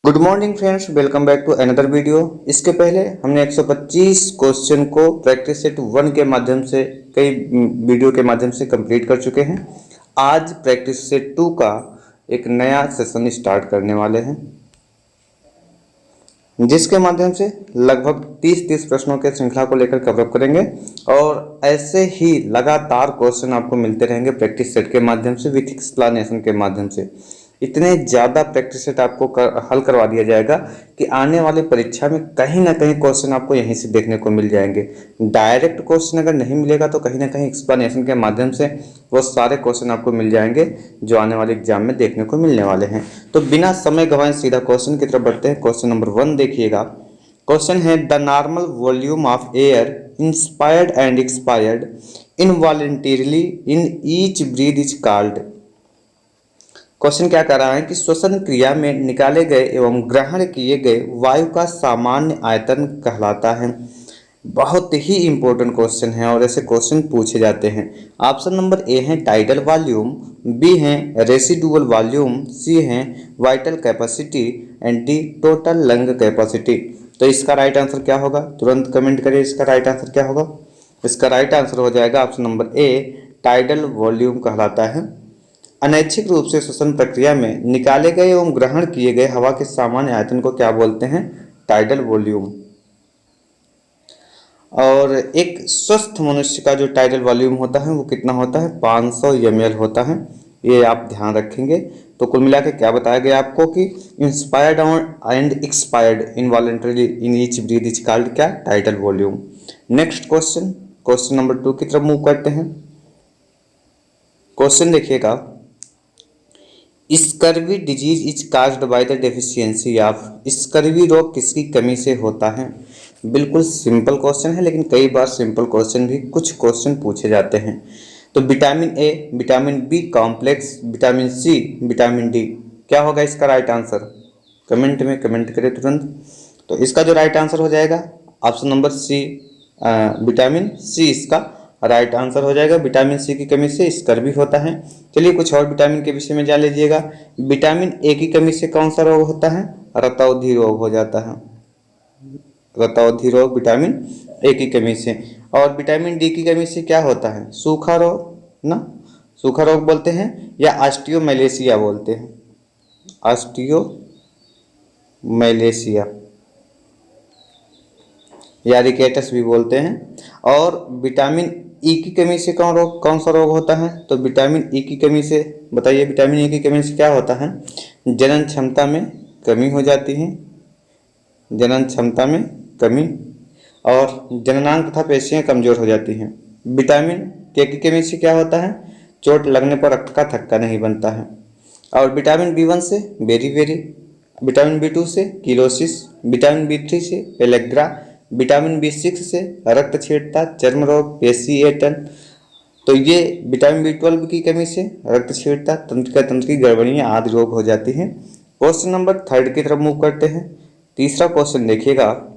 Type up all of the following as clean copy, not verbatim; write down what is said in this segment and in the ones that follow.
Good morning friends, welcome back to another video. इसके पहले हमने 125 क्वेश्चन को प्रैक्टिस सेट 1 के माध्यम से कई वीडियो के माध्यम से कंप्लीट कर चुके हैं। आज प्रैक्टिस सेट 2 का एक नया सेशन स्टार्ट करने वाले हैं, जिसके माध्यम से लगभग 30 प्रश्नों के श्रृंखला को लेकर कवरअप करेंगे और ऐसे ही लगातार क्वेश्चन आपको मिलते रहेंगे प्रैक्टिस सेट के माध्यम से विथ एक्सप्लेनेशन के माध्यम से। इतने ज़्यादा प्रैक्टिस सेट आपको हल करवा दिया जाएगा कि आने वाली परीक्षा में कहीं ना कहीं क्वेश्चन आपको यहीं से देखने को मिल जाएंगे। डायरेक्ट क्वेश्चन अगर नहीं मिलेगा तो कहीं ना कहीं एक्सप्लेनेशन के माध्यम से वो सारे क्वेश्चन आपको मिल जाएंगे जो आने वाले एग्जाम में देखने को मिलने वाले हैं। तो बिना समय गंवाए सीधा क्वेश्चन की तरफ बढ़ते हैं। क्वेश्चन नंबर 1 देखिएगा। क्वेश्चन है the normal volume of air inspired and expired involuntarily in each breath is called. Question क्या कर रहा है कि श्वसन क्रिया में निकाले गए एवं ग्रहण किए गए वायु का सामान्य आयतन कहलाता है। बहुत ही इंपॉर्टेंट क्वेश्चन है और ऐसे क्वेश्चन पूछे जाते हैं। ऑप्शन नंबर ए है टाइडल वॉल्यूम, बी है रेसिडुअल वॉल्यूम, सी है vital capacity and D total lung capacity. तो इसका राइट आंसर क्या होगा? तुरंत कमेंट करिए, इसका राइट आंसर क्या होगा। इसका राइट आंसर हो जाएगा ऑप्शन नंबर ए, टाइडल वॉल्यूम कहलाता है। अनैच्छिक रूप से श्वसन प्रक्रिया में निकाले गए एवं ग्रहण किए गए हवा के सामान्य आयतन को क्या बोलते हैं? Tidal volume. और एक स्वस्थ मनुष्य का जो टाइडल वॉल्यूम होता है वो कितना होता है? 500 ml होता है। ये आप ध्यान रखेंगे। तो कुल मिला के क्या बताया गया आपको कि inspired and expired involuntarily in each breath is called क्या? Tidal volume. Next question, question number 2 की तरफ मूव करते हैं। क्वेश्चन देखिएगा। Scurvy disease is caused by the deficiency of. स्कर्वी रोग किसकी कमी से होता है? बिल्कुल सिंपल क्वेश्चन है, लेकिन कई बार सिंपल क्वेश्चन भी कुछ क्वेश्चन पूछे जाते हैं। तो vitamin A, vitamin B complex, vitamin C, vitamin D, क्या होगा इसका राइट आंसर? कमेंट में कमेंट करें तुरंत। तो इसका जो राइट आंसर हो जाएगा option number C, vitamin C इसका राइट आंसर हो जाएगा। विटामिन सी की कमी से स्कर्वी होता है। चलिए कुछ और विटामिन के विषय में जान लीजिएगा। विटामिन ए की कमी से कौन सा रोग होता है? रतौंधी रोग हो जाता है। रतौंधी रोग विटामिन ए की कमी से। और विटामिन डी की कमी से क्या होता है? सूखा रोग ना, सूखा रोग बोलते हैं या ऑस्टियोमैलेशिया बोलते हैं। ऑस्टियोमैलेशिया या रिकेटस भी बोलते हैं। और विटामिन ई की कमी से कौन सा रोग होता है? तो विटामिन ई की कमी से बताइए, विटामिन ई की कमी से क्या होता है? जनन क्षमता में कमी हो जाती है, जनन क्षमता में कमी, और जननांग तथा पेशियां कमजोर हो जाती हैं। विटामिन के की कमी से क्या होता है? चोट लगने पर रक्त का थक्का नहीं बनता है। और विटामिन बी1 से बेरी, विटामिन बी2 से किलोसिस, विटामिन बी3 से पेलेग्रा, विटामिन बी6 से रक्त छीड़ता, चर्म रोग, पेशीएटन। तो ये विटामिन बी12 की कमी से रक्त छीड़ता, तंत्र की गड़बड़ियाँ आदि रोग हो जाती हैं। क्वेश्चन नंबर 3 की तरफ मूव करते हैं। तीसरा क्वेश्चन देखिएगा।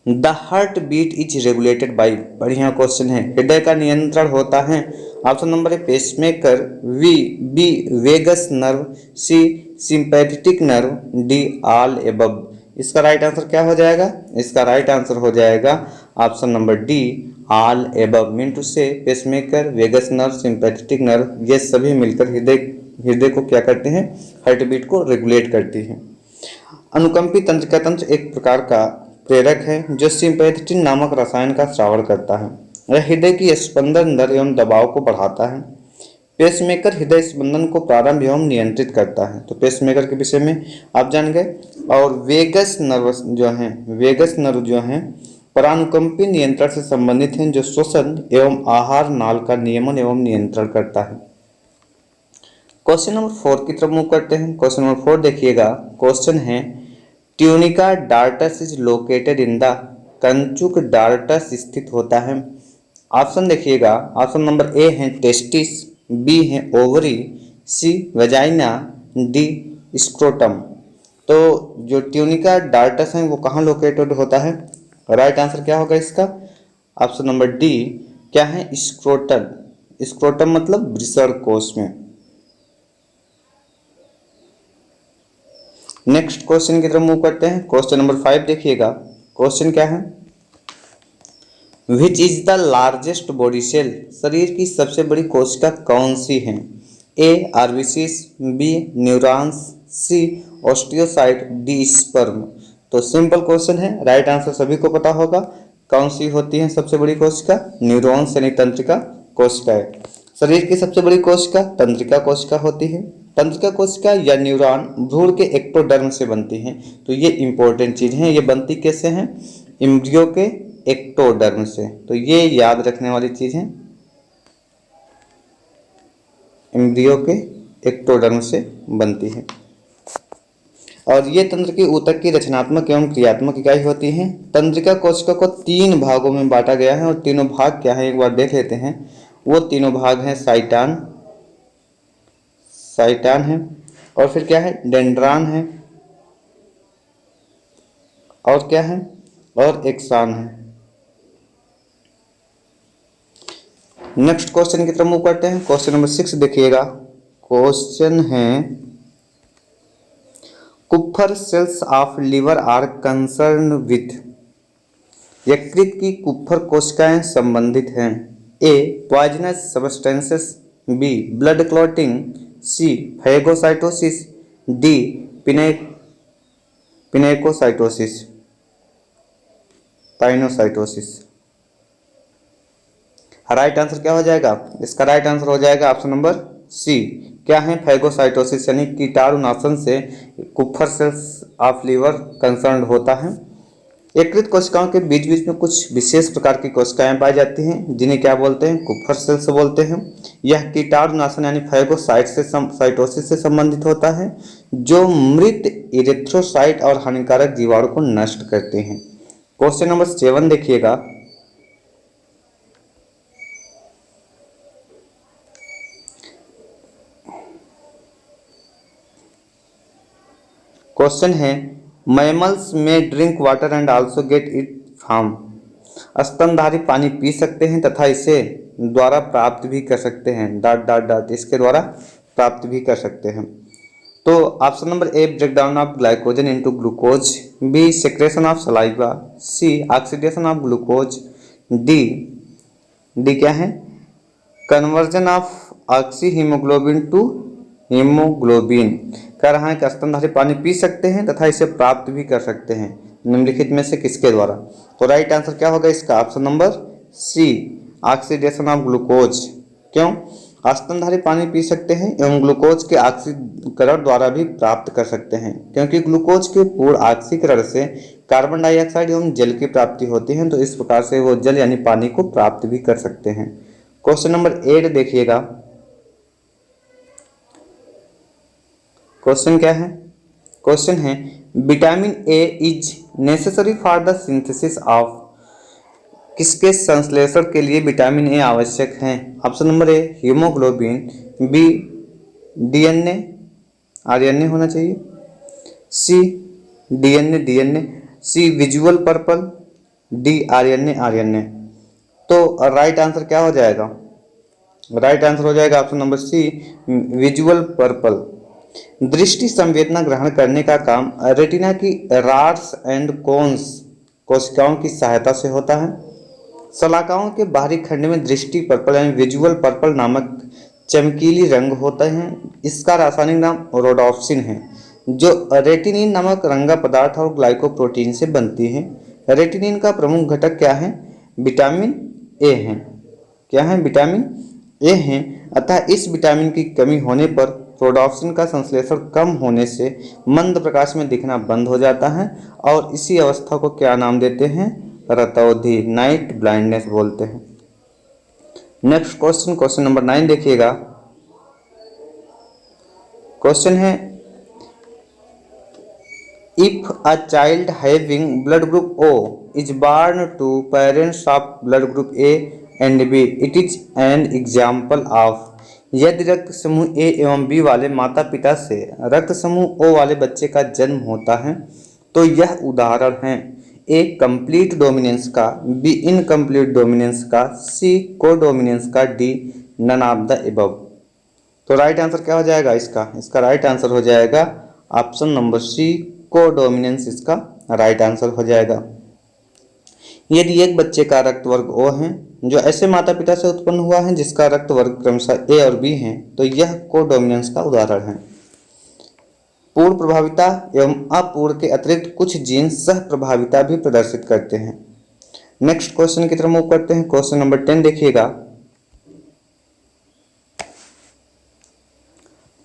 The heart beat is regulated by. बढ़िया क्वेश्चन है। हृदय का नियंत्रण होता है। Option number A pacemaker, B vagus nerve, C sympathetic nerve, D all above. इसका राइट आंसर क्या हो जाएगा? इसका राइट आंसर हो जाएगा option number D, all above. Mean to say pacemaker, vagus nerve, sympathetic nerve, ये सभी मिलकर हृदय को क्या करते हैं? हार्ट बीट को रेगुलेट करती हैं। अनुकंपी तंत्र का तंत्र एक प्रकार का प्रेरक है जो सिंपैथेटिक नामक रसायन का स्राव करता है। यह हृदय की स्पंदन दर एवं दबाव को बढ़ाता है। पेसमेकर हृदय स्पंदन को प्रारंभ एवं नियंत्रित करता है। तो पेसमेकर के विषय में आप जान गए। और वेगस नर्व जो है परानुकंपी नियंत्रण से संबंधित हैं, जो श्वसन एवं आहार नाल का नियमन एवं नियंत्रण करता है। क्वेश्चन नंबर 4 की तरफ मूव करते हैं। क्वेश्चन नंबर 4 देखिएगा। क्वेश्चन है tunica dartos is located in the. कंचुक डार्टस स्थित होता है। ऑप्शन देखिएगा। ऑप्शन नंबर ए है टेस्टिस, बी है ovary, C vagina, D scrotum. तो जो ट्यूनिका डार्टस है वो कहाँ लोकेटेड होता है? राइट आंसर क्या होगा इसका? ऑप्शन नंबर डी क्या है? स्क्रोटम। स्क्रोटम मतलब वृषण कोश में। नेक्स्ट क्वेश्चन की तरफ मूव करते हैं। क्वेश्चन नंबर 5 देखिएगा। क्वेश्चन क्या है? Which is the largest body cell? शरीर की सबसे बड़ी कोशिका कौन सी है? A RBCs, B neurons, C osteocyte, D sperm. तो सिंपल क्वेश्चन है, राइट आंसर सभी को पता होगा। कौन सी होती है सबसे बड़ी कोशिका? न्यूरॉन्स यानी तंत्रिका कोशिका है। शरीर की सबसे बड़ी कोशिका तंत्रिका कोशिका होती है। तंत्रिका कोशिका या न्यूरॉन भ्रूण के एक्टोडर्म से बनती हैं। तो ये इंपॉर्टेंट चीज है। ये बनती कैसे हैं? एम्ब्रियो के एक्टोडर्म से। तो ये याद रखने वाली चीज है, एम्ब्रियो के एक्टोडर्म से बनती है। और ये तंत्र की ऊतक की रचनात्मक एवं क्रियात्मक इकाई होती है। तंत्रिका कोशिका को 3 भागों में बांटा गया है और तीनों भाग क्या है एक बार देख लेते हैं। वो तीनों भाग हैं साइटान, साइटान है, और फिर क्या है? डेंड्रान है, और क्या है? और एक्सान है। नेक्स्ट क्वेश्चन की तरफ मूव करते हैं। क्वेश्चन नंबर 6 देखिएगा। क्वेश्चन है Kupffer cells of liver are concern with. यकृत की कुप्फर कोशिकाएं संबंधित हैं। A poisonous substances, B blood clotting, C phagocytosis, D pinocytosis, pinocytosis. Right answer क्या हो जाएगा? इसका राइट आंसर हो जाएगा ऑप्शन नंबर सी। क्या है? फैगोसाइटोसिस यानी कीटाणुनाशन से कुप्फर सेल्स ऑफ लिवर कंसर्न होता है। यकृत कोशिकाओं के बीच बीच में कुछ विशेष प्रकार की कोशिकाएं पाई जाती हैं जिन्हें क्या बोलते हैं? कुप्फर सेल्स बोलते हैं। यह कीटाणुनाशन यानी फैगोसाइटोसिस से संबंधित होता है, जो मृत इरेथ्रोसाइट और हानिकारक जीवाणु को नष्ट करते हैं। क्वेश्चन नंबर 7 देखिएगा। क्वेश्चन है मैमल्स में drink water and also get it from. स्तनधारी पानी पी सकते हैं तथा इसे द्वारा प्राप्त भी कर सकते हैं। डॉट डॉट डॉट इसके द्वारा प्राप्त भी कर सकते हैं। तो option number A break down of glycogen into glucose, B secretion of saliva, C oxidation of glucose, D क्या है? Conversion of oxyhaemoglobin to haemoglobin. कह रहा है कि स्तनधारी पानी पी सकते हैं तथा इसे प्राप्त भी कर सकते हैं। निम्नलिखित में से किसके द्वारा? तो राइट आंसर क्या होगा इसका? Option number C oxidation of glucose. क्यों? स्तनधारी पानी पी सकते हैं एवं ग्लूकोज के ऑक्सीकरण द्वारा भी प्राप्त कर सकते हैं, क्योंकि ग्लूकोज के पूर्ण ऑक्सीकरण से कार्बन डाइऑक्साइड एवं जल की प्राप्ति होती है। तो इस प्रकार से वो जल यानी पानी को प्राप्त भी कर सकते हैं। क्वेश्चन नंबर 8 देखिएगा। क्वेश्चन क्या है? क्वेश्चन है vitamin A is necessary for the synthesis of. किसके संश्लेषण के लिए विटामिन ए आवश्यक है? Option number A haemoglobin, B DNA, RNA होना चाहिए, C DNA, C visual purple, D RNA. तो राइट आंसर क्या हो जाएगा? राइट आंसर हो जाएगा option number C visual purple. दृष्टि संवेदना ग्रहण करने का काम रेटिना की रॉड्स एंड कोन्स कोशिकाओं की सहायता से होता है। शलाकाओं के बाहरी खंड में दृष्टि पर्पल यानी विजुअल पर्पल नामक चमकीली रंग होते हैं। इसका रासायनिक नाम रोडोप्सिन है, जो रेटिनिन नामक रंगा पदार्थ और ग्लाइकोप्रोटीन से बनती है। रेटिनिन का प्रमुख घटक क्या है? विटामिन ए है। क्या है? विटामिन ए है। अतः इस विटामिन की कमी होने पर रोडोप्सिन का संश्लेषण कम होने से मंद प्रकाश में दिखना बंद हो जाता है और इसी अवस्था को क्या नाम देते हैं? रतौंधी, नाइट ब्लाइंडनेस बोलते हैं। नेक्स्ट क्वेश्चन, क्वेश्चन नंबर 9 देखिएगा। क्वेश्चन है if a child having blood group O is born to parents of blood group A and B, it is an example of. यदि रक्त समूह A एवं B वाले माता पिता से रक्त समूह O वाले बच्चे का जन्म होता है तो यह उदाहरण है। A कंप्लीट डोमिनेंस का, B इनकम्प्लीट डोमिनेंस का, C को डोमिनेंस का, D none of the above. तो राइट आंसर क्या हो जाएगा इसका? इसका राइट आंसर हो जाएगा ऑप्शन नंबर सी कोडोमिनेंस इसका राइट आंसर हो जाएगा। यदि एक बच्चे का रक्त वर्ग O है जो ऐसे माता पिता से उत्पन्न हुआ है जिसका रक्त वर्ग क्रमशः A और B है तो यह कोडोमिनेंस का उदाहरण है। पूर्ण प्रभाविता एवं अपूर्ण के अतिरिक्त कुछ जीन सह प्रभाविता भी प्रदर्शित करते हैं। नेक्स्ट क्वेश्चन की तरफ मूव करते हैं। क्वेश्चन नंबर 10 देखिएगा।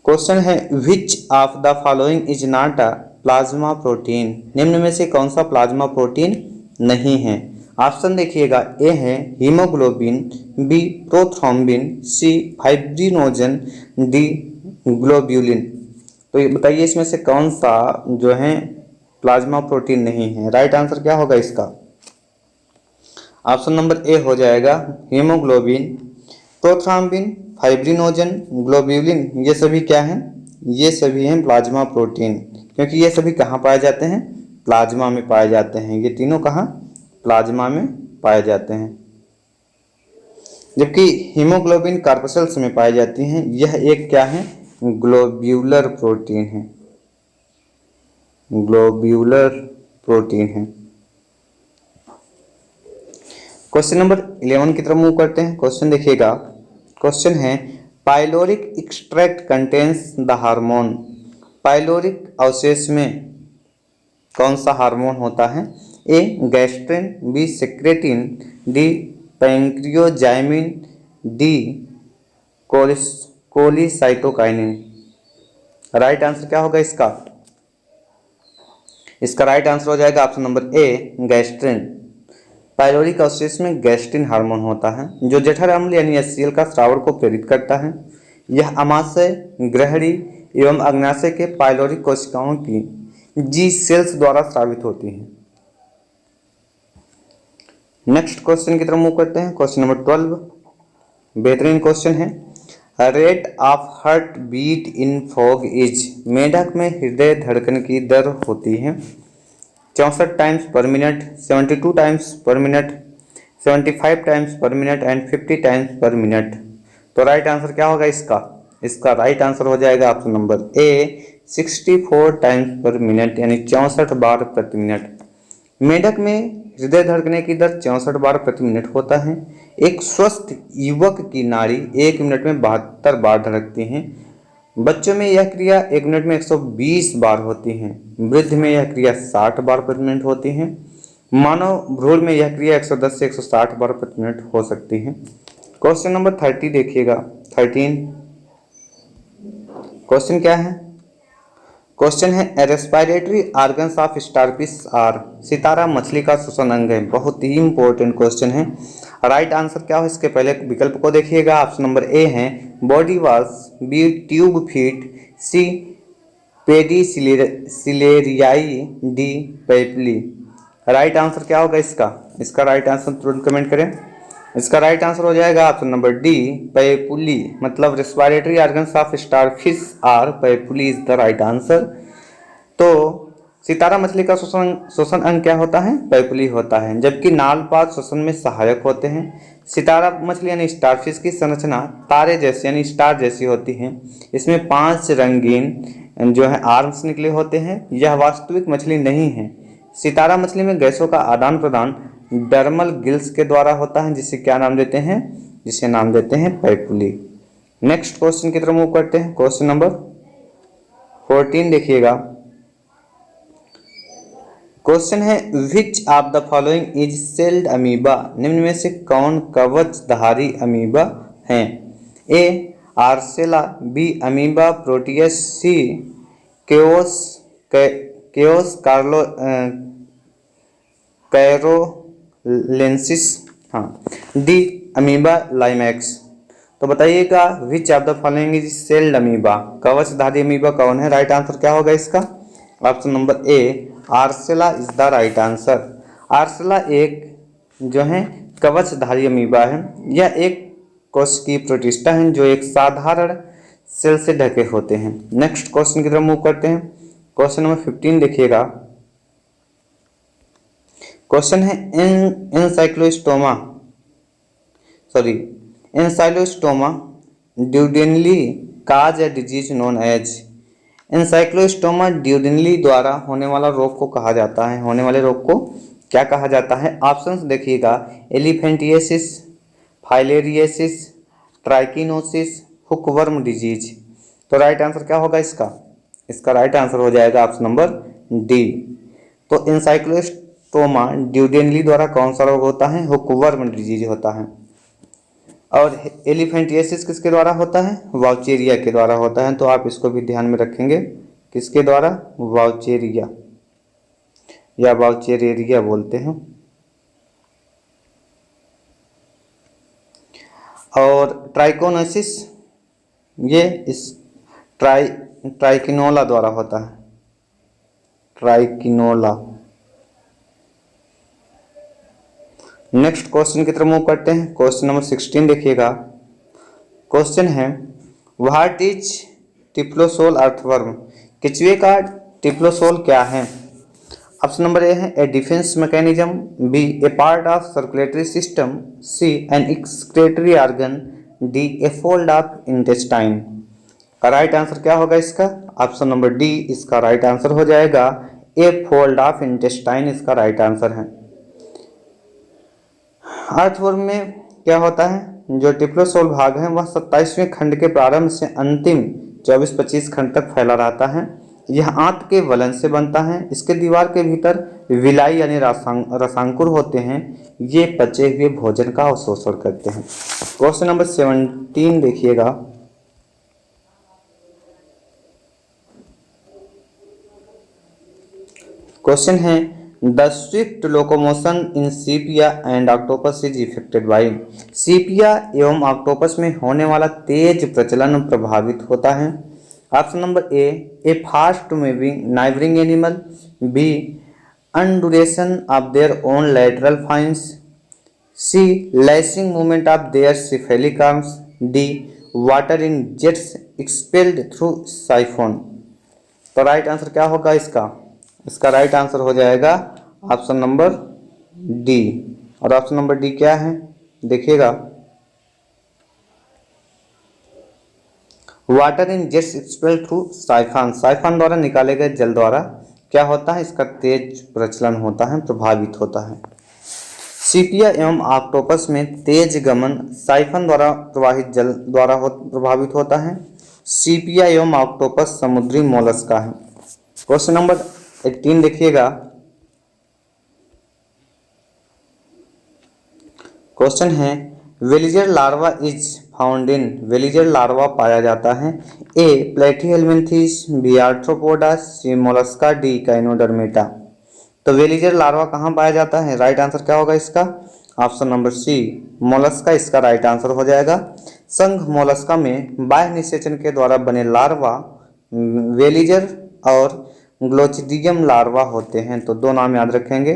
क्वेश्चन है which of the following is not a plasma protein. निम्न में से कौन सा प्लाज्मा प्रोटीन नहीं है। ऑप्शन देखिएगा, ए है हीमोग्लोबिन, बी प्रोथ्रोम्बिन, सी फाइब्रिनोजन, डी ग्लोब्यूलिन। तो ये बताइए इसमें से कौन सा जो है प्लाज्मा प्रोटीन नहीं है। राइट आंसर क्या होगा इसका। ऑप्शन नंबर ए हो जाएगा हीमोग्लोबिन, प्रोथ्रोम्बिन, फाइब्रिनोजन, ग्लोब्यूलिन। ये सभी क्या हैं, ये सभी हैं प्लाज्मा प्रोटीन, क्योंकि ये सभी कहाँ पाए जाते हैं, प्लाज्मा में पाए जाते हैं। ये तीनों कहाँ, प्लाज्मा में पाए जाते हैं। जबकि हीमोग्लोबिन कार्पोसेल्स में पाई जाती हैं। यह एक क्या है, ग्लोब्यूलर प्रोटीन है, ग्लोब्यूलर प्रोटीन है। क्वेश्चन नंबर 11 की तरफ मूव करते हैं। क्वेश्चन देखिएगा। क्वेश्चन है pyloric extract contains the hormone. Pyloric अवशेष में कौन सा हार्मोन होता है। A gastrin, B secretin, D pancreozymin, D cholecystokinin. Right answer क्या होगा इसका। इसका राइट आंसर हो जाएगा option number A gastrin. Pyloric अवशेष में गैस्ट्रिन हार्मोन होता है जो जठर अम्ल यानी HCl का स्रावण को प्रेरित करता है। यह अमाशय, ग्रहणी एवं अग्नाशय के पाइलोरिक कोशिकाओं की जी सेल्स द्वारा स्रावित होती हैं। नेक्स्ट क्वेश्चन की तरफ मूव करते हैं। क्वेश्चन नंबर 12 बेहतरीन क्वेश्चन है। Rate of heart beat in frog is. मेढक में हृदय धड़कन की दर होती है 64 टाइम्स पर मिनट, 72 टाइम्स पर मिनट, 75 टाइम्स पर मिनट एंड 50 टाइम्स पर मिनट। तो राइट आंसर क्या होगा इसका। इसका राइट आंसर हो जाएगा ऑप्शन नंबर ए 64 टाइम्स पर मिनट यानी 64 बार प्रति मिनट। मेढक में हृदय धड़कने की दर 64 बार प्रति मिनट होता है। एक स्वस्थ युवक की नाड़ी 1 मिनट में 72 बार धड़कती हैं। बच्चों में यह क्रिया 1 मिनट में 120 बार होती है। वृद्ध में यह क्रिया 60 बार प्रति मिनट होती है। मानव भ्रूण में यह क्रिया 110 से 160 बार प्रति मिनट हो सकती है। क्वेश्चन नंबर 30 देखिएगा। 13 क्वेश्चन क्या है। क्वेश्चन है respiratory organs of starfish are. सितारा मछली का श्वसन अंग है। बहुत ही इंपॉर्टेंट क्वेश्चन है। राइट आंसर क्या हो इसके पहले विकल्प को देखिएगा। ऑप्शन नंबर ए है body walls, B tube feet, C pedicellariae, D papulae. Right answer क्या होगा इसका। इसका राइट आंसर तुरंत कमेंट करें। इसका राइट आंसर हो जाएगा ऑप्शन नंबर डी पैपुली। मतलब respiratory organs of starfish are papulae is the right answer. तो सितारा मछली का श्वसन अंग क्या होता है, पैपुली होता है। जबकि नालपात श्वसन में सहायक होते हैं। सितारा मछली यानी स्टारफिश की संरचना तारे जैसी यानी स्टार जैसी होती है। इसमें 5 रंगीन जो है आर्म्स निकले होते हैं। यह वास्तविक मछली नहीं है। सितारा मछली में गैसों का आदान प्रदान डर्मल गिल्स के द्वारा होता है, जिसे क्या नाम देते हैं, जिसे नाम देते हैं पैपुली। नेक्स्ट क्वेश्चन की तरफ मूव करते हैं। क्वेश्चन नंबर 14 देखिएगा। क्वेश्चन है which of the following is shelled amoeba. निम्न में से कौन कवचधारी अमीबा हैं। A Arcella, B Amoeba proteus, C Chaos carolinensis, हाँ, डी अमीबा लाइमैक्स। तो बताइएगा which of the following is shelled amoeba. कवचधारी अमीबा कौन है। राइट आंसर क्या होगा इसका। Option number A Arcella is the right answer. Arcella एक जो है कवचधारी अमीबा है। यह एक कोश की प्रोटिस्टा है जो एक साधारण सेल से ढके होते हैं। नेक्स्ट क्वेश्चन की तरफ मूव करते हैं। क्वेश्चन नंबर 15 देखिएगा। क्वेश्चन है एंसाइक्लोस्टोमा ड्यूडेनली काज ए डिजीज नोन एज। एंसाइक्लोस्टोमा ड्यूडेनली द्वारा होने वाला रोग को कहा जाता है, होने वाले रोग को क्या कहा जाता है? ऑप्शंस देखिएगा, एलिफेंटिएसिस, फाइलेरियसिस, ट्राइकिनोसिस, हुकवर्म डिजीज। तो राइट आंसर क्या होगा इसका? इसका राइट आंसर हो जाएगा ऑप्शन नंबर डी। तो एंसाइक्लोस्टोमा ड्यूडेनली द्वारा कौन सा रोग होता है? हुकवर्म डिजीज होता है। और एलिफेंटिएसिस किसके द्वारा होता है? वाउचेरिया के द्वारा होता है। तो आप इसको भी ध्यान में रखेंगे, किसके द्वारा? वाउचेरिया या वाउचेरेरिया बोलते हैं। और ट्राइकोनोसिस ये इस ट्राइकिनोला द्वारा होता है, ट्राइकिनोला। नेक्स्ट क्वेश्चन की तरफ मूव करते हैं। क्वेश्चन नंबर 16 देखिएगा। क्वेश्चन है, व्हाट इज टिप्लोसोल अर्थवर्म? केचुए का टिप्लोसोल क्या है? ऑप्शन नंबर ए है a defence mechanism, B a part of circulatory system, C an excretory organ, D a fold of intestine. का राइट आंसर क्या होगा इसका? ऑप्शन नंबर डी इसका राइट आंसर हो जाएगा। ए फोल्ड ऑफ इंटेस्टाइन इसका right answer है। Earthworm में क्या होता है? जो टिप्लोसोल भाग है वह 27वें खंड के प्रारंभ से अंतिम 24-25 खंड तक फैला रहता है। यह आंत के वलन से बनता है। इसके दीवार के भीतर विलाई यानी रसांकुर होते हैं। ये पचे हुए भोजन का अवशोषण करते हैं। क्वेश्चन नंबर 17 देखिएगा। क्वेश्चन है, the swift locomotion in sepia and octopus is effected by. Sepia एवं ऑक्टोपस में होने वाला तेज प्रचलन प्रभावित होता है। Option number A fast moving neighbouring animal, B undulation of their own lateral fins, C lashing movement of their cephalic arms, D water in jets expelled through siphon. तो right answer क्या होगा इसका? इसका राइट आंसर हो जाएगा option number D. और option number D क्या है देखिएगा, water in jets expelled through siphon. Siphon द्वारा निकाले गए जल द्वारा क्या होता है? इसका तेज प्रचलन होता है, प्रभावित होता है। सीपिया एवं ऑक्टोपस में तेज गमन साइफन द्वारा प्रवाहित जल द्वारा प्रभावित होता है। सीपिया एवं ऑक्टोपस समुद्री मोलस्का है। क्वेश्चन नंबर 18 देखिएगा। क्वेश्चन है, veliger larva is found in. Veliger larva पाया जाता है ए प्लेटीहेल्मिन्थेस, बी आर्थ्रोपोडा, सी मोलस्का, डी काइनोडर्मेटा। तो वेलिजर लार्वा कहाँ पाया जाता है? राइट आंसर क्या होगा इसका? ऑप्शन नंबर सी मोलस्का इसका राइट आंसर हो जाएगा। संघ मोलस्का में बाह्य निषेचन के द्वारा बने लार्वा वेलिजर और ग्लोचिडियम लार्वा होते हैं। तो दो नाम याद रखेंगे।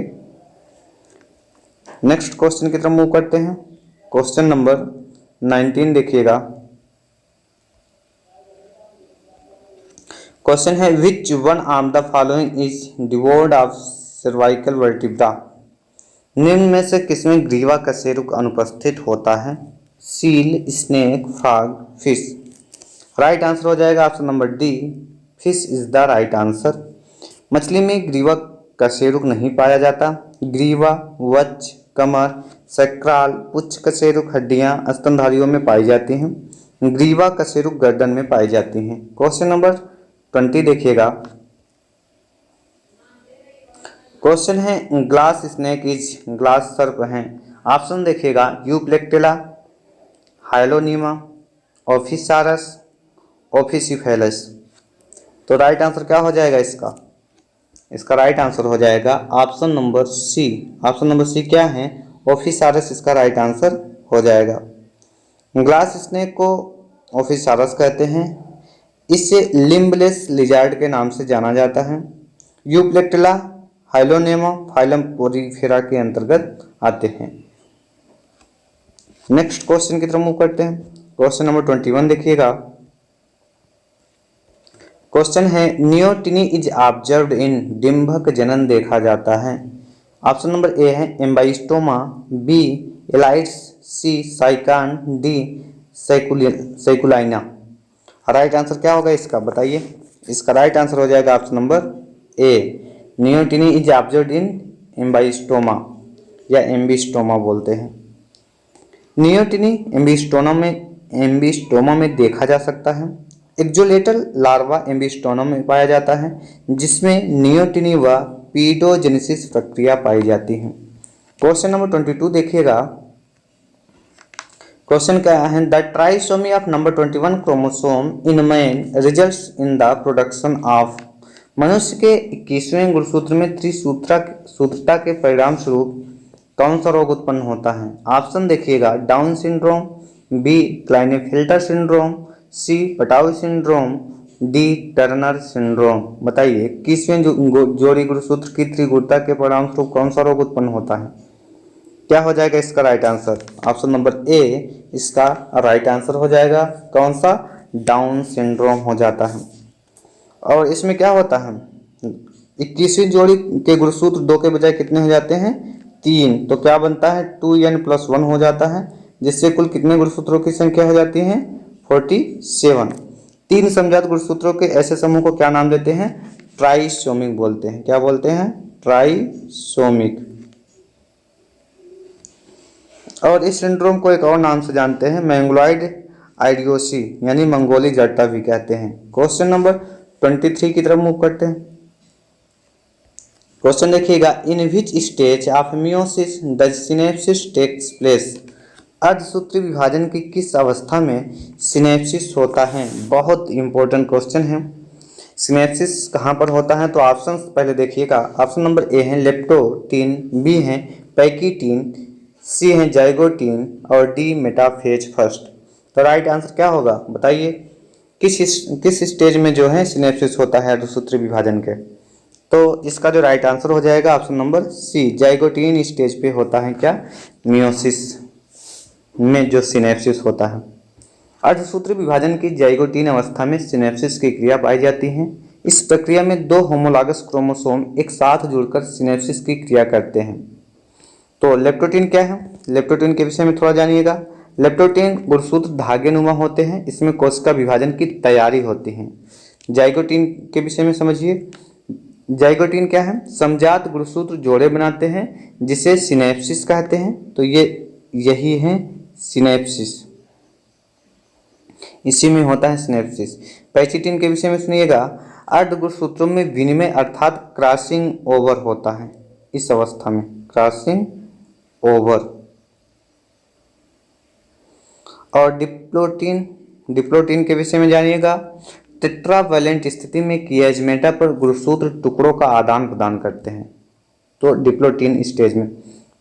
नेक्स्ट क्वेश्चन की तरफ मूव करते हैं। क्वेश्चन नंबर 19 देखिएगा। क्वेश्चन है, which one of the following is डिवोर्ड ऑफ सर्वाइकल वर्टिब्रा। निम्न में से किसमें ग्रीवा कशेरुक अनुपस्थित होता है? Seal, snake, frog, fish. Right answer हो जाएगा option number D, fish is the right answer. मछली में ग्रीवा कशेरुक नहीं पाया जाता। ग्रीवा, वक्ष, कमर, सैक्राल, पुच्छ कशेरुक हड्डियां स्तनधारियों में पाई जाती हैं। ग्रीवा कशेरुक गर्दन में पाई जाती हैं। क्वेश्चन नंबर 20 देखिएगा। क्वेश्चन है, ग्लास स्नेक इज। ग्लास सर्प हैं। ऑप्शन देखिएगा, यूप्लेक्टेला, हाइलोनीमा, ओफिसारस, ओफिसिफेलस। तो राइट आंसर क्या हो जाएगा इसका? इसका राइट आंसर हो जाएगा option number C. Option number C क्या है? ओफिसारस इसका राइट आंसर हो जाएगा। ग्लास स्नेक को ओफिसारस कहते हैं। इसे लिम्बलेस लिजार्ड के नाम से जाना जाता है। यूप्लेक्टेला, हाइलोनेमा फाइलम पोरीफेरा के अंतर्गत आते हैं। नेक्स्ट क्वेश्चन की तरफ मूव करते हैं। क्वेश्चन नंबर 21 देखिएगा। क्वेश्चन है, नियोटिनी इज ऑब्जर्व्ड इन। डिंभक जनन देखा जाता है। ऑप्शन नंबर ए है Ambystoma, B Alytes, C Sycon, D Sacculina. Right answer क्या होगा इसका? बताइए। इसका राइट आंसर हो जाएगा option number A. Neoteny is observed in Ambystoma या एम्बिस्टोमा बोलते हैं। नियोटिनी एम्बिस्टोमा में देखा जा सकता है। एक्जोलेटल लार्वा एम्बिस्टोमा में पाया जाता है, जिसमें नियोटिनी व पीडोजेनेसिस प्रक्रिया पाई जाती है। क्वेश्चन नंबर 22 देखिएगा। क्वेश्चन क्या है? The trisomy of number 21 chromosome in man results in the production of. मनुष्य के 21वें गुणसूत्र में त्रिसूत्रता के परिणाम स्वरूप कौन सा रोग उत्पन्न होता है? ऑप्शन देखिएगा। Down syndrome, B Klinefelter syndrome, C Patau syndrome, D Turner syndrome. बताइए 21वें जोड़ी गुणसूत्र की त्रिगुणता के परिणाम स्वरूप कौन सा रोग उत्पन्न होता है? क्या हो जाएगा इसका राइट आंसर? ऑप्शन नंबर ए इसका राइट आंसर हो जाएगा। कौन सा? डाउन सिंड्रोम हो जाता है। और इसमें क्या होता है? 21वीं जोड़ी के गुणसूत्र 2 के बजाय कितने हो जाते हैं? 3। तो क्या बनता है? 2n+1 हो जाता है, जिससे कुल कितने गुणसूत्रों की संख्या हो जाती है? 47। 3 समजात गुणसूत्रों के ऐसे समूह को क्या नाम देते हैं? ट्राइसोमिक बोलते हैं। क्या बोलते हैं? ट्राइसोमिक। और इस सिंड्रोम को एक और नाम से जानते हैं, मंगोलॉइड आइडियोसी यानी मंगोली जड़ता भी कहते हैं। क्वेश्चन नंबर 23 की तरफ मूव करते हैं। क्वेश्चन देखिएगा। In which stage of meiosis the synapsis takes place. अर्धसूत्री विभाजन की किस अवस्था में सिनेप्सिस होता है? बहुत इंपॉर्टेंट क्वेश्चन है। सिनेप्सिस कहाँ पर होता है? तो ऑप्शन पहले देखिएगा। ऑप्शन नंबर ए है लेप्टोटीन, बी है पैकीटीन, सी है जाइगोटीन और डी मेटाफेज फर्स्ट। तो राइट आंसर क्या होगा? बताइए किस स्टेज में जो है सिनेप्सिस होता है अर्धसूत्री विभाजन के? तो इसका जो राइट आंसर हो जाएगा option number C, zygotene stage पे होता है। क्या? मियोसिस में जो सिनेप्सिस होता है। अर्धसूत्री विभाजन की जाइगोटीन अवस्था में सिनेप्सिस की क्रिया पाई जाती है। इस प्रक्रिया में 2 होमोलॉगस क्रोमोसोम एक साथ जुड़कर सिनेप्सिस की क्रिया करते हैं। तो लेप्टोटीन क्या है? लेप्टोटीन के विषय में थोड़ा जानिएगा। लेप्टोटीन गुणसूत्र धागेनुमा होते हैं, इसमें कोशिका विभाजन की तैयारी होती है। जाइगोटीन के विषय में समझिए। जाइगोटीन क्या है? समजात गुणसूत्र जोड़े बनाते हैं, जिसे सिनेप्सिस कहते हैं। तो यही है सिनेप्सिस, इसी में होता है सिनेप्सिस। पैकीटीन के विषय में सुनिएगा। अर्ध गुणसूत्रों में विनिमय अर्थात क्रॉसिंग ओवर होता है इस अवस्था में, क्रॉसिंग ओवर। और डिप्लोटीन के विषय में जानिएगा। टेट्रावैलेंट स्थिति में कियाज्मेटा पर गुणसूत्र टुकड़ों का आदान प्रदान करते हैं, तो डिप्लोटीन स्टेज में।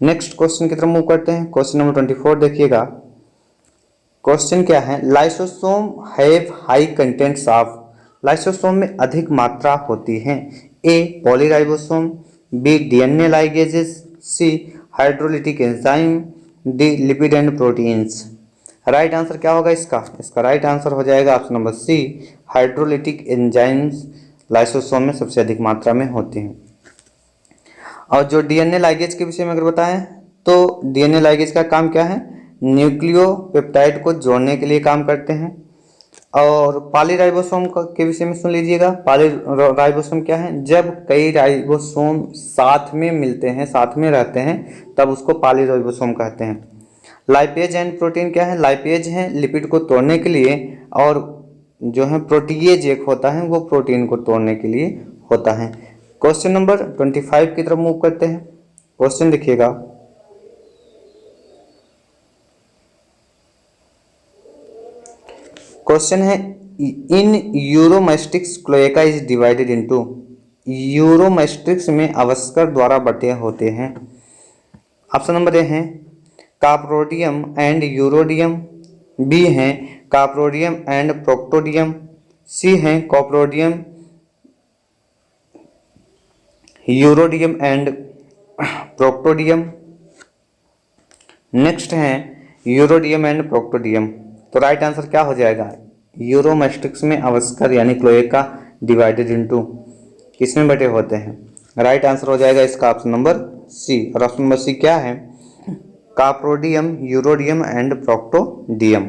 नेक्स्ट क्वेश्चन की तरफ मूव करते हैं। क्वेश्चन नंबर 24 देखिएगा। क्वेश्चन क्या है? Lysosome have high contents of. Lysosome में अधिक मात्रा होती है। A polyribosome, B DNA ligases, C hydrolytic enzyme, D lipid and proteins. Right answer क्या होगा इसका? इसका राइट आंसर हो जाएगा option number C, hydrolytic enzymes lysosome में सबसे अधिक मात्रा में होती हैं। और जो डीएनए लाइगेज के विषय में अगर बताएं तो डीएनए लाइगेज का काम क्या है? न्यूक्लियोपेप्टाइड को जोड़ने के लिए काम करते हैं। और पॉलीराइबोसोम के विषय में सुन लीजिएगा। पॉलीराइबोसोम क्या है? जब कई राइबोसोम साथ में मिलते हैं, साथ में रहते हैं, तब उसको पॉलीराइबोसोम कहते हैं। लाइपेज एंड प्रोटीन क्या है? लाइपेज है लिपिड को तोड़ने के लिए, और जो है प्रोटीएज एक होता है वो प्रोटीन को तोड़ने के लिए होता है। क्वेश्चन नंबर 25 की तरफ मूव करते हैं। क्वेश्चन देखिएगा। क्वेश्चन है इन यूरोमैस्टिक्स क्लोएका इज डिवाइडेड इनटू। यूरोमैस्टिक्स में अवस्कर द्वारा बटे होते हैं। ऑप्शन नंबर ए है काप्रोडियम एंड यूरोडियम, बी है काप्रोडियम एंड प्रोक्टोडियम, सी है कॉप्रोडियम यूरोडियम एंड प्रोक्टोडियम, नेक्स्ट है यूरोडियम एंड प्रोक्टोडियम। तो राइट आंसर क्या हो जाएगा? यूरोमैस्टिक्स में अवस्कर यानी क्लोएका डिवाइडेड इनटू किसमें बटे होते हैं? राइट आंसर हो जाएगा इसका ऑप्शन नंबर सी। और ऑप्शन नंबर सी क्या है? काप्रोडियम, यूरोडियम एंड प्रोक्टोडियम।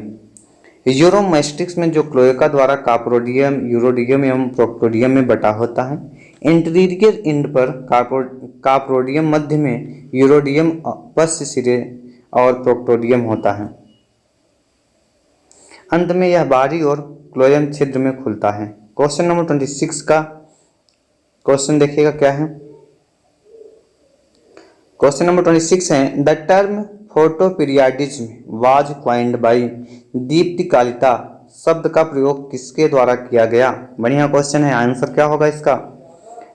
यूरोमैस्टिक्स में जो क्लोएका द्वारा काप्रोडियम, यूरोडियम एवं प्रोक्टोडियम में बटा होता है। इंटीरियर एंड पर काप्रोडियम, मध्य में यूरोडियम, पश्च सिरे और प्रोक्टोडियम होता है। अंत में यह बाहरी और क्लोएम छिद्र में खुलता है। क्वेश्चन नंबर 26 का क्वेश्चन देखिएगा क्या है। क्वेश्चन नंबर 26 है, the term photoperiodism was coined by, दीप्तिकालिता शब्द का प्रयोग किसके द्वारा किया गया। बढ़िया क्वेश्चन है, आंसर क्या होगा इसका।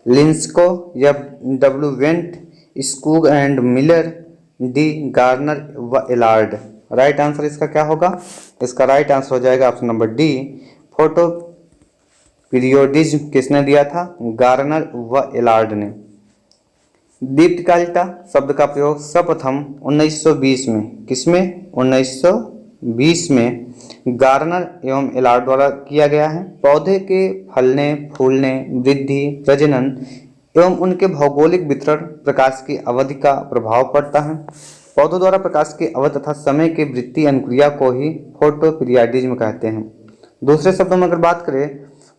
लिंस्को या W went, Skoog and Miller, D Garner व एलार्ड। राइट आंसर इसका क्या होगा। इसका राइट आंसर हो जाएगा option number D, photo periodism किसने दिया था, गार्नर व एलार्ड ने। दीप्तिकालिता शब्द का प्रयोग सर्वप्रथम 1920 में, किसमें, 1920 में गार्नर एवं एलार्ड द्वारा किया गया है। पौधे के फलने, फूलने, वृद्धि, प्रजनन एवं उनके भौगोलिक वितरण, प्रकाश की अवधि का प्रभाव पड़ता है। पौधों द्वारा प्रकाश की अवधि तथा समय की वृत्ति अनुक्रिया को ही फोटोपीरियाडिज्म कहते हैं। दूसरे शब्दों में अगर बात करें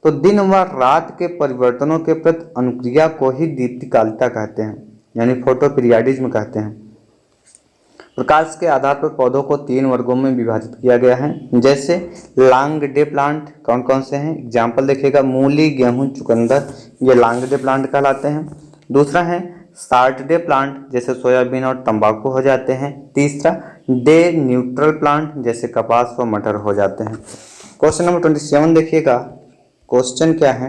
तो दिन व रात के परिवर्तनों के प्रति अनुक्रिया को ही दीप्तिकालिता कहते हैं, यानी फोटोपीरियाडिज्म कहते हैं। प्रकाश के आधार पर पौधों को 3 वर्गों में विभाजित किया गया है, जैसे लॉन्ग डे प्लांट। कौन कौन से हैं, एग्जाम्पल देखिएगा, मूली, गेहूं, चुकंदर, ये लॉन्ग डे प्लांट कहलाते हैं। दूसरा है शॉर्ट डे प्लांट, जैसे सोयाबीन और तंबाकू हो जाते हैं। तीसरा डे न्यूट्रल प्लांट, जैसे कपास व मटर हो जाते हैं। क्वेश्चन नंबर 27 देखिएगा, क्वेश्चन क्या है।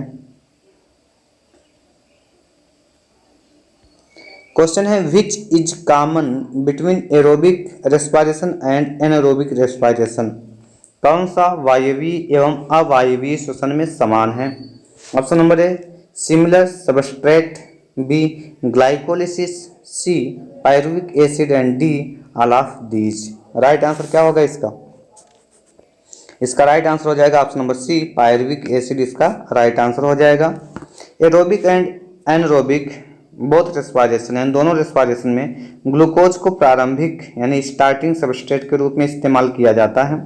क्वेश्चन है, which is common between aerobic respiration and anaerobic respiration. कौन सा वायवीय एवं अवायवीय श्वसन में समान है। Option number A similar substrate, B glycolysis, C pyruvic acid and D all of these. Right answer क्या होगा इसका। इसका राइट आंसर हो जाएगा option number C, pyruvic acid इसका राइट आंसर हो जाएगा। Aerobic and anaerobic both respiration है, दोनों रेस्पिरेशन में ग्लूकोज को प्रारंभिक यानी स्टार्टिंग सबस्ट्रेट के रूप में इस्तेमाल किया जाता है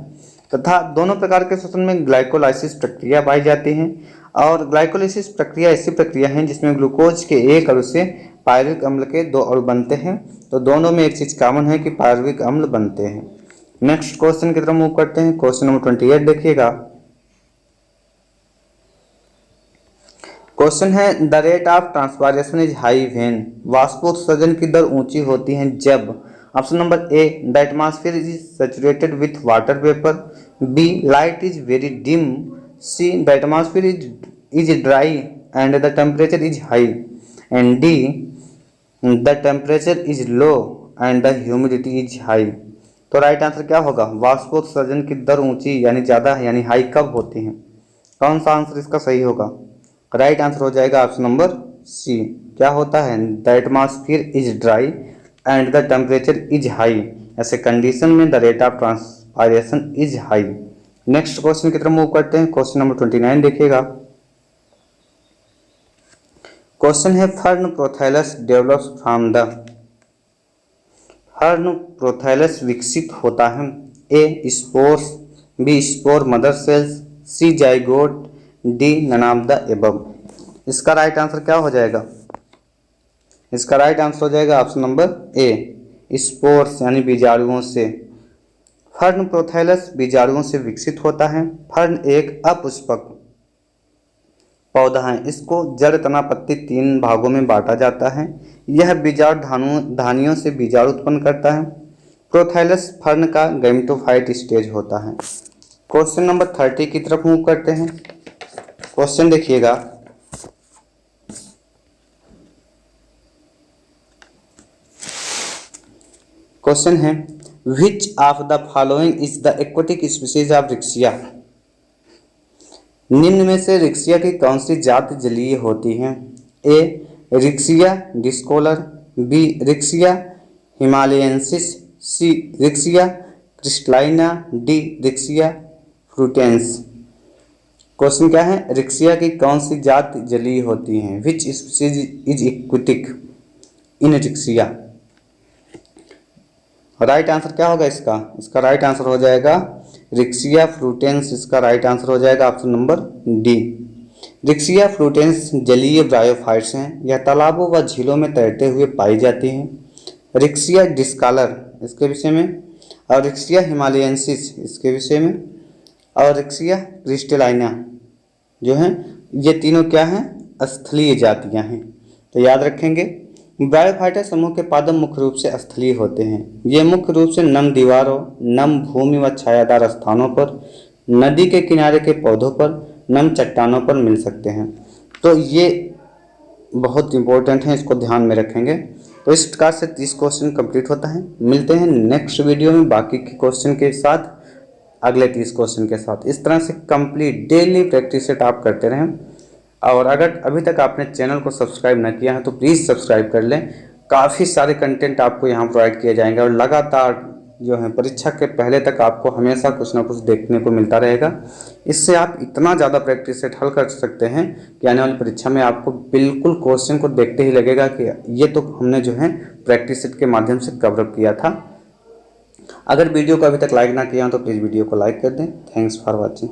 तथा दोनों प्रकार के श्वसन में ग्लाइकोलाइसिस प्रक्रिया पाई जाती है। और ग्लाइकोलाइसिस प्रक्रिया ऐसी प्रक्रिया है जिसमें ग्लूकोज के एक अणु से पायरुविक अम्ल के 2 अणु बनते हैं। तो दोनों में एक चीज कॉमन है कि पायरुविक अम्ल बनते हैं। नेक्स्ट क्वेश्चन की तरफ मूव करते हैं। क्वेश्चन नंबर 28 देखिएगा। क्वेश्चन है, the rate of transpiration is high when, वाष्पोत्सर्जन की दर ऊंची होती है जब। Option number A the atmosphere is saturated with water vapour, B light is very dim, C the atmosphere is dry and the temperature is high, and D the temperature is low and the humidity is high. तो right answer क्या होगा, वाष्पोत्सर्जन की दर ऊंची यानी ज़्यादा यानी हाई कब होती है। कौन सा आंसर इसका सही होगा। राइट आंसर हो जाएगा ऑप्शन नंबर सी। क्या होता है, the atmosphere is dry and the temperature is high, ऐसे कंडीशन में the rate of transpiration is high. Next question की तरफ मूव करते हैं। क्वेश्चन नंबर 29 देखिएगा। क्वेश्चन है, fern prothallus develops from the. Fern prothallus विकसित होता है, A spores, B spore mother cells, C zygote, D none of the above. इसका राइट आंसर क्या हो जाएगा। इसका राइट आंसर हो जाएगा ऑप्शन नंबर ए स्पोर्स यानी बीजाणुओं से। फर्न प्रोथैलस बीजाणुओं से विकसित होता है। फर्न एक अपुष्पक पौधा है, इसको जड़, तना, पत्ती 3 भागों में बांटा जाता है। यह बीजाणु धानियों से बीजाणु उत्पन्न करता है। प्रोथैलस फर्न का गैमेटोफाइट स्टेज होता है। क्वेश्चन नंबर 30 की तरफ मूव करते हैं। क्वेश्चन देखिएगा। क्वेश्चन है, which of the following is the aquatic species of Riccia. निम्न में से रिक्सिया की कौन सी जाति जलीय होती है। ए रिक्सिया डिस्कोलर, बी रिक्सिया हिमालयेंसिस, सी रिक्सिया क्रिस्टलाइना, डी रिक्सिया फ्रूटेंस। क्वेश्चन क्या है, रिक्सिया की कौन सी जाति जलीय होती है। Which species is aquatic in Riccia. Right answer क्या होगा इसका। इसका राइट आंसर हो जाएगा रिक्सिया फ्लूटेंस इसका राइट आंसर हो जाएगा ऑप्शन नंबर डी। रिक्सिया फ्लूटेंस जलीय ब्रायोफाइट्स हैं। यह तालाबों व झीलों में तैरते हुए पाई जाती हैं। रिक्सिया डिस्कालर इसके विषय में, और रिक्सिया हिमालयेंसिस इसके विषय में, और रिक्सिया क्रिस्टलाइना जो हैं ये तीनों क्या हैं, स्थलीय जातियां हैं। तो याद रखेंगे ब्रायोफाइटा समूह के पादप मुख्य रूप से स्थलीय होते हैं। ये मुख्य रूप से नम दीवारों, नम भूमि व छायादार स्थानों पर, नदी के किनारे के पौधों पर, नम चट्टानों पर मिल सकते हैं। तो ये बहुत इंपॉर्टेंट है, इसको ध्यान में रखेंगे। तो इस प्रकार से 30 क्वेश्चन कंप्लीट होता है। मिलते हैं नेक्स्ट वीडियो में बाकी के क्वेश्चन के साथ, अगले 30 क्वेश्चन के साथ। इस तरह से कंप्लीट डेली प्रैक्टिस सेट आप करते रहें। और अगर अभी तक आपने चैनल को सब्सक्राइब न किया है तो प्लीज़ सब्सक्राइब कर लें। काफ़ी सारे कंटेंट आपको यहाँ प्रोवाइड किए जाएंगे और लगातार जो है परीक्षा के पहले तक आपको हमेशा कुछ ना कुछ देखने को मिलता रहेगा। इससे आप इतना ज़्यादा प्रैक्टिस सेट हल कर सकते हैं कि आने वाली परीक्षा में आपको बिल्कुल क्वेश्चन को देखते ही लगेगा कि ये तो हमने जो है प्रैक्टिस सेट के माध्यम से कवर अप किया था। अगर वीडियो को अभी तक लाइक ना किया हो तो प्लीज़ वीडियो को लाइक कर दें। Thanks for watching.